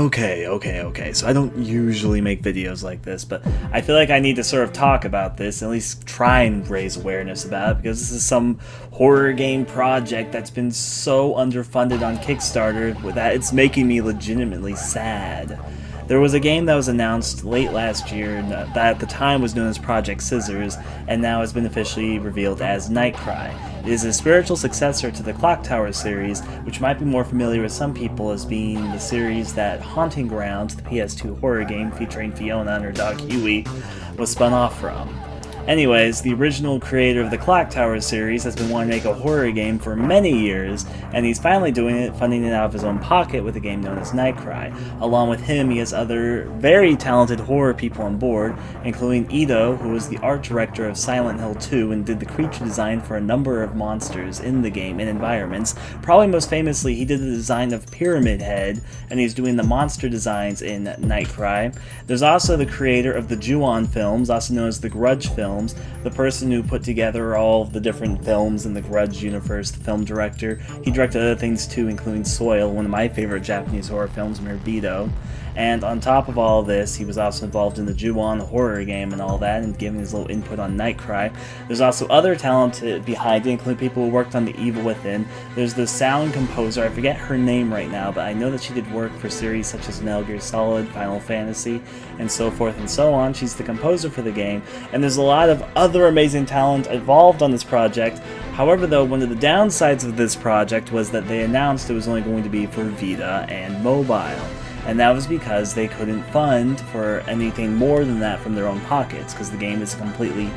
Okay. So I don't usually make videos like this, but I feel like I need to sort of talk about this, at least try and raise awareness about it, because this is some horror game project that's been so underfunded on Kickstarter that it's making me legitimately sad. There was a game that was announced late last year that at the time was known as Project Scissors, and now has been officially revealed as NightCry. It is a spiritual successor to the Clock Tower series, which might be more familiar with some people as being the series that Haunting Grounds, the PS2 horror game featuring Fiona and her dog Huey, was spun off from. Anyways, the original creator of the Clock Tower series has been wanting to make a horror game for many years, and he's finally doing it, funding it out of his own pocket with a game known as NightCry. Along with him, he has other very talented horror people on board, including Ito, who was the art director of Silent Hill 2 and did the creature design for a number of monsters in the game and environments. Probably most famously, he did the design of Pyramid Head, and he's doing the monster designs in NightCry. There's also the creator of the Ju-On films, also known as the Grudge films, the person who put together all of the different films in the Grudge universe, the film director. He directed other things too, including Soil, one of my favorite Japanese horror films, Mirabito. And on top of all this, he was also involved in the Ju-On horror game and all that, and giving his little input on NightCry. There's also other talent behind it, including people who worked on The Evil Within. There's the sound composer, I forget her name right now, but I know that she did work for series such as Metal Gear Solid, Final Fantasy, and so forth and so on. She's the composer for the game, and there's a lot of other amazing talent involved on this project. However, though, one of the downsides of this project was that they announced it was only going to be for Vita and mobile. And that was because they couldn't fund for anything more than that from their own pockets, because the game is a completely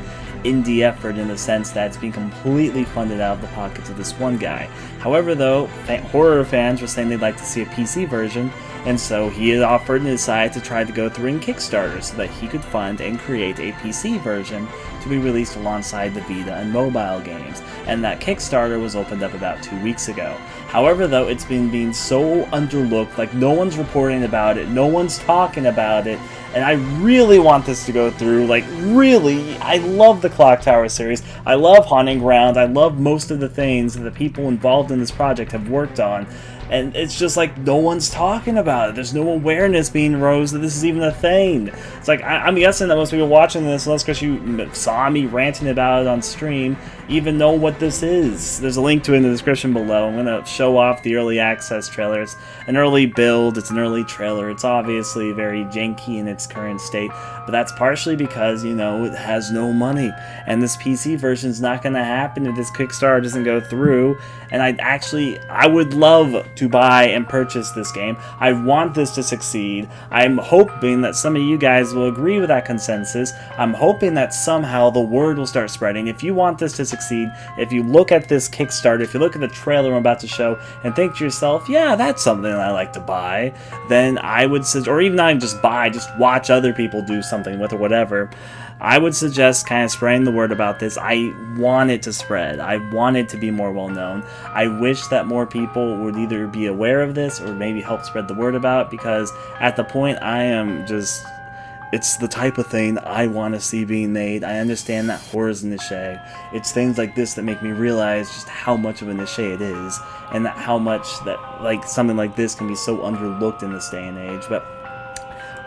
indie effort in the sense that it's being completely funded out of the pockets of this one guy. However, though, horror fans were saying they'd like to see a PC version, and so he had offered and decided to try to go through in Kickstarter so that he could fund and create a PC version to be released alongside the Vita and mobile games, and that Kickstarter was opened up about 2 weeks ago. However, though, it's been being so underlooked, like no one's reporting about it, no one's talking about it, and I really want this to go through. Like, really, I love the Clock Tower series, I love Haunting Ground, I love most of the things that the people involved in this project have worked on, and it's just like no one's talking about it. There's no awareness being raised that this is even a thing. It's like, I'm guessing that most people watching this, unless because you saw me ranting about it on stream, even know what this is. There's a link to it in the description below. I'm going to show off the early access trailer. It's an early build, it's an early trailer. It's obviously very janky in its current state, but that's partially because, you know, it has no money. And this PC version is not going to happen if this Kickstarter doesn't go through. And I would love to buy and purchase this game. I want this to succeed. I'm hoping that some of you guys will agree with that consensus. I'm hoping that somehow the word will start spreading. If you want this to succeed, if you look at this Kickstarter, if you look at the trailer I'm about to show and think to yourself, yeah, that's something that I like to buy, then I would suggest, or even not even just buy, just watch other people do something with or whatever, I would suggest kind of spreading the word about this. I want it to spread. I want it to be more well known. I wish that more people would either be aware of this or maybe help spread the word about it, because at the point I am just, it's the type of thing I want to see being made. I understand that horror is a niche. It's things like this that make me realize just how much of a niche it is, and that how much that like something like this can be so underlooked in this day and age. But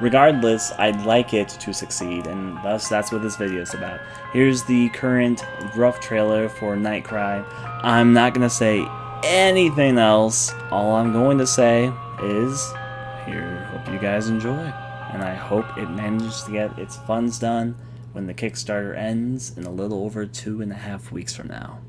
regardless, I'd like it to succeed, and thus that's what this video is about. Here's the current rough trailer for NightCry. I'm not going to say anything else. All I'm going to say is, here, hope you guys enjoy. And I hope it manages to get its funds done when the Kickstarter ends in a little over 2.5 weeks from now.